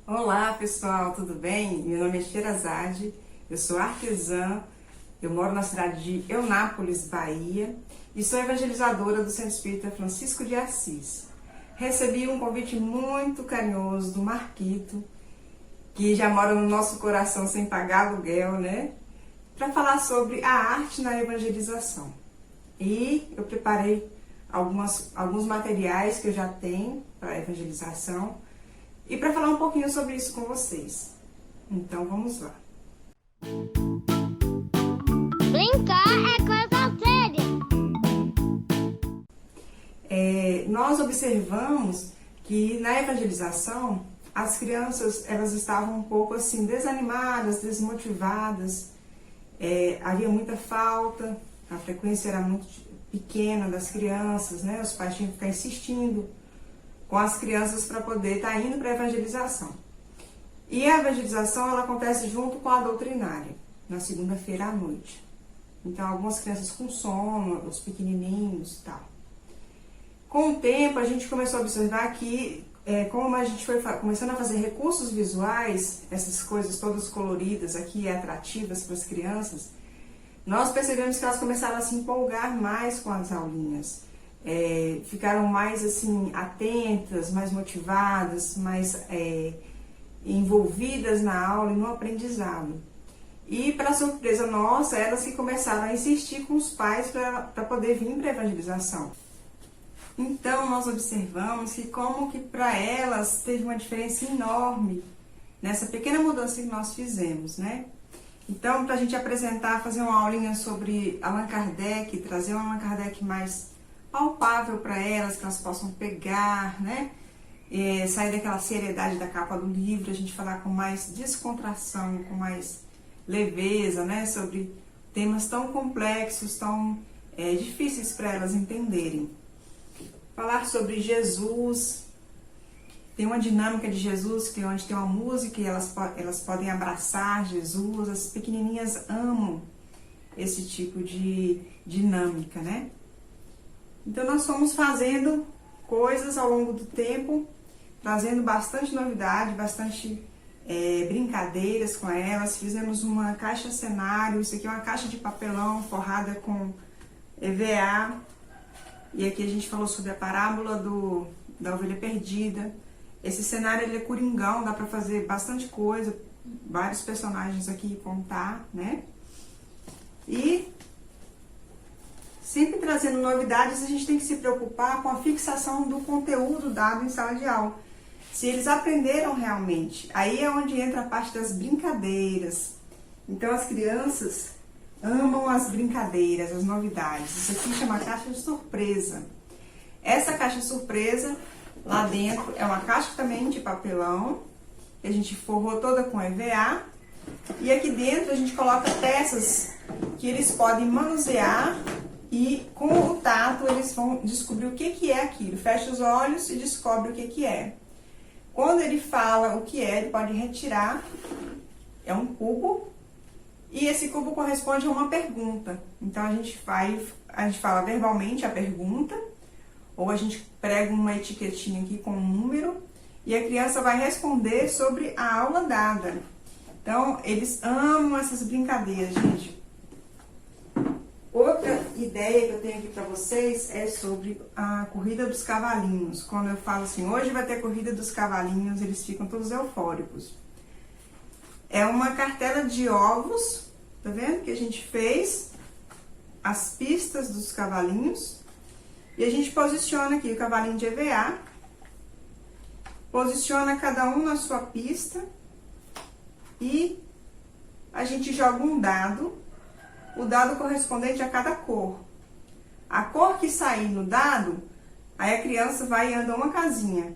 Olá pessoal, tudo bem? Meu nome é Sherazade, eu sou artesã, eu moro na cidade de Eunápolis, Bahia e sou evangelizadora do Centro Espírita Francisco de Assis. Recebi um convite muito carinhoso do Marquito, que já mora no nosso coração sem pagar aluguel, né? Para falar sobre a arte na evangelização. E eu preparei alguns materiais que eu já tenho para evangelização e para falar um pouquinho sobre isso com vocês. Então vamos lá. Brincar é coisa séria. Nós observamos que na evangelização as crianças elas estavam um pouco assim desanimadas, desmotivadas, havia muita falta, a frequência era muito pequena das crianças, né? Os pais tinham que ficar insistindo com as crianças para poder estar indo para a evangelização. E a evangelização ela acontece junto com a doutrinária, na segunda-feira à noite. Então, algumas crianças com sono, os pequenininhos e tal. Com o tempo, a gente começou a observar que, como a gente foi começando a fazer recursos visuais, essas coisas todas coloridas aqui, atrativas para as crianças, nós percebemos que elas começaram a se empolgar mais com as aulinhas. Ficaram mais assim atentas, mais motivadas, mais envolvidas na aula e no aprendizado. E para surpresa nossa, elas que começaram a insistir com os pais para poder vir para a evangelização. Então nós observamos que como que para elas teve uma diferença enorme nessa pequena mudança que nós fizemos, né? Então, para a gente apresentar, fazer uma aulinha sobre Allan Kardec, trazer um Allan Kardec mais palpável para elas, que elas possam pegar, né? Sair daquela seriedade da capa do livro, a gente falar com mais descontração, com mais leveza, né? Sobre temas tão complexos, tão difíceis para elas entenderem. Falar sobre Jesus, tem uma dinâmica de Jesus, que onde tem uma música e elas podem abraçar Jesus, as pequenininhas amam esse tipo de dinâmica, né? Então, nós fomos fazendo coisas ao longo do tempo, trazendo bastante novidade, bastante brincadeiras com elas. Fizemos uma caixa cenário, isso aqui é uma caixa de papelão forrada com EVA. E aqui a gente falou sobre a parábola da ovelha perdida. Esse cenário ele é coringão, dá para fazer bastante coisa, vários personagens aqui contar, né? E sempre trazendo novidades, a gente tem que se preocupar com a fixação do conteúdo dado em sala de aula. Se eles aprenderam realmente, aí é onde entra a parte das brincadeiras. Então as crianças amam as brincadeiras, as novidades. Isso aqui chama caixa de surpresa. Essa caixa de surpresa, lá dentro, é uma caixa também de papelão, que a gente forrou toda com EVA. E aqui dentro a gente coloca peças que eles podem manusear e com o tato eles vão descobrir o que é aquilo. Fecha os olhos e descobre o que é. Quando ele fala o que é, ele pode retirar. É um cubo. E esse cubo corresponde a uma pergunta. Então a gente fala verbalmente a pergunta, ou a gente prega uma etiquetinha aqui com um número, e a criança vai responder sobre a aula dada. Então, eles amam essas brincadeiras, gente. Outra ideia que eu tenho aqui para vocês é sobre a corrida dos cavalinhos. Quando eu falo assim, hoje vai ter corrida dos cavalinhos, eles ficam todos eufóricos. É uma cartela de ovos, tá vendo? Que a gente fez as pistas dos cavalinhos. E a gente posiciona aqui o cavalinho de EVA. Posiciona cada um na sua pista. E a gente joga um dado. O dado correspondente a cada cor. A cor que sair no dado, aí a criança vai e anda uma casinha.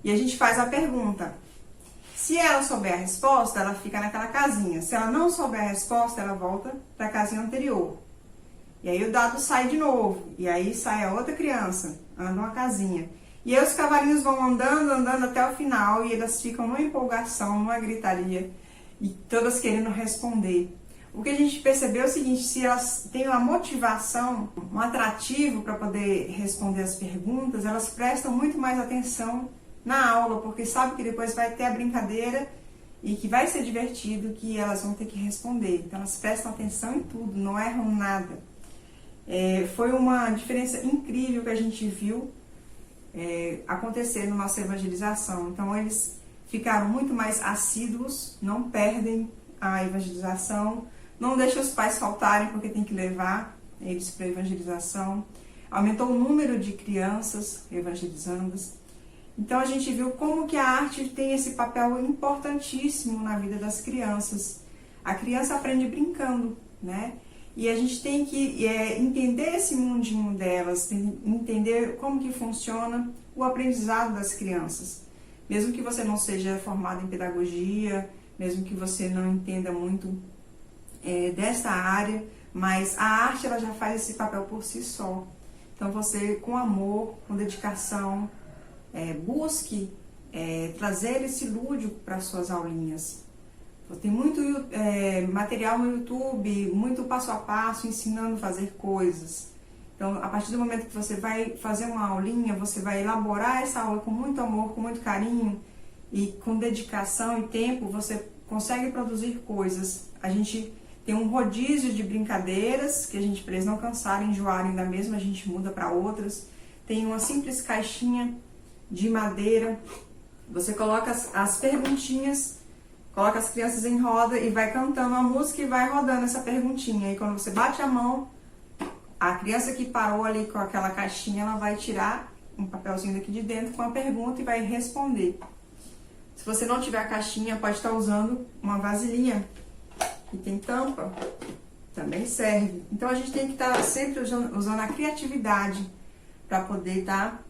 E a gente faz a pergunta. Se ela souber a resposta, ela fica naquela casinha. Se ela não souber a resposta, ela volta para a casinha anterior. E aí o dado sai de novo. E aí sai a outra criança, anda uma casinha. E aí os cavalinhos vão andando até o final. E elas ficam numa empolgação, numa gritaria. E todas querendo responder. O que a gente percebeu é o seguinte, se elas têm uma motivação, um atrativo para poder responder as perguntas, elas prestam muito mais atenção na aula, porque sabe que depois vai ter a brincadeira e que vai ser divertido, que elas vão ter que responder. Então elas prestam atenção em tudo, não erram nada. Foi uma diferença incrível que a gente viu acontecer na nossa evangelização. Então eles ficaram muito mais assíduos, não perdem a evangelização, não deixam os pais faltarem porque tem que levar eles para a evangelização. Aumentou o número de crianças evangelizandas. Então a gente viu como que a arte tem esse papel importantíssimo na vida das crianças. A criança aprende brincando, né? E a gente tem que entender esse mundinho delas, entender como que funciona o aprendizado das crianças. Mesmo que você não seja formado em pedagogia, mesmo que você não entenda muito dessa área, mas a arte ela já faz esse papel por si só. Então você, com amor, com dedicação, busque trazer esse lúdico para suas aulinhas. Tem muito material no YouTube, muito passo a passo, ensinando a fazer coisas. Então, a partir do momento que você vai fazer uma aulinha, você vai elaborar essa aula com muito amor, com muito carinho e com dedicação e tempo, você consegue produzir coisas. A gente tem um rodízio de brincadeiras, que a gente, para eles não cansarem, enjoarem da mesma, a gente muda para outras. Tem uma simples caixinha de madeira, você coloca as perguntinhas, coloca as crianças em roda e vai cantando a música e vai rodando essa perguntinha. E quando você bate a mão, a criança que parou ali com aquela caixinha, ela vai tirar um papelzinho daqui de dentro com a pergunta e vai responder. Se você não tiver a caixinha, pode estar usando uma vasilhinha que tem tampa, também serve. Então a gente tem que estar sempre usando a criatividade para poder estar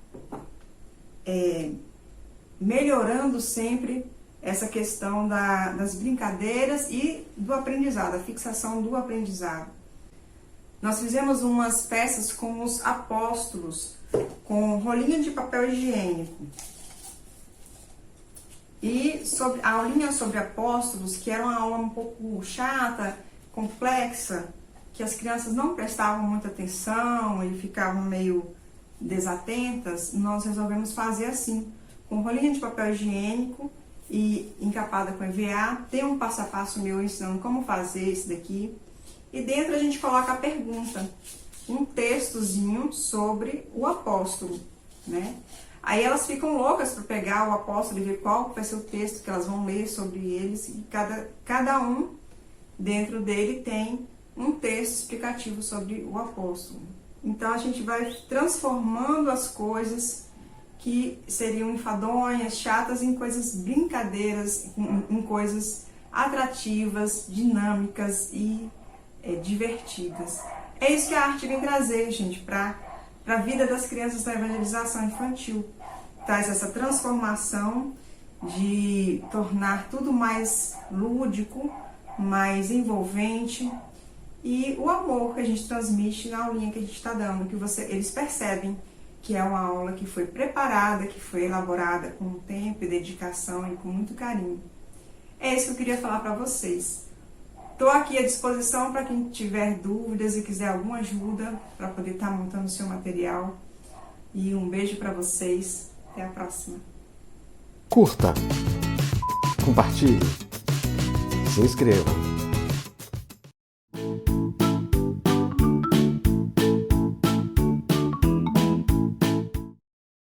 melhorando sempre essa questão das brincadeiras e do aprendizado, a fixação do aprendizado. Nós fizemos umas peças com os apóstolos, com rolinho de papel higiênico. E sobre a aulinha sobre apóstolos, que era uma aula um pouco chata, complexa, que as crianças não prestavam muita atenção e ficavam meio desatentas, nós resolvemos fazer assim, com rolinho de papel higiênico e encapada com EVA. Tem um passo a passo meu ensinando como fazer isso daqui. E dentro a gente coloca a pergunta, um textozinho sobre o apóstolo, né? Aí elas ficam loucas para pegar o apóstolo e ver qual vai ser o texto que elas vão ler sobre eles. E cada um dentro dele tem um texto explicativo sobre o apóstolo. Então a gente vai transformando as coisas que seriam enfadonhas, chatas, em coisas brincadeiras, em coisas atrativas, dinâmicas e divertidas. É isso que a arte vem trazer, gente, para a vida das crianças da evangelização infantil. Traz essa transformação de tornar tudo mais lúdico, mais envolvente, e o amor que a gente transmite na aulinha que a gente está dando, que eles percebem que é uma aula que foi preparada, que foi elaborada com tempo e dedicação e com muito carinho. É isso que eu queria falar para vocês. Estou aqui à disposição para quem tiver dúvidas e quiser alguma ajuda para poder estar montando o seu material. E um beijo para vocês. Até a próxima. Curta, compartilhe, se inscreva.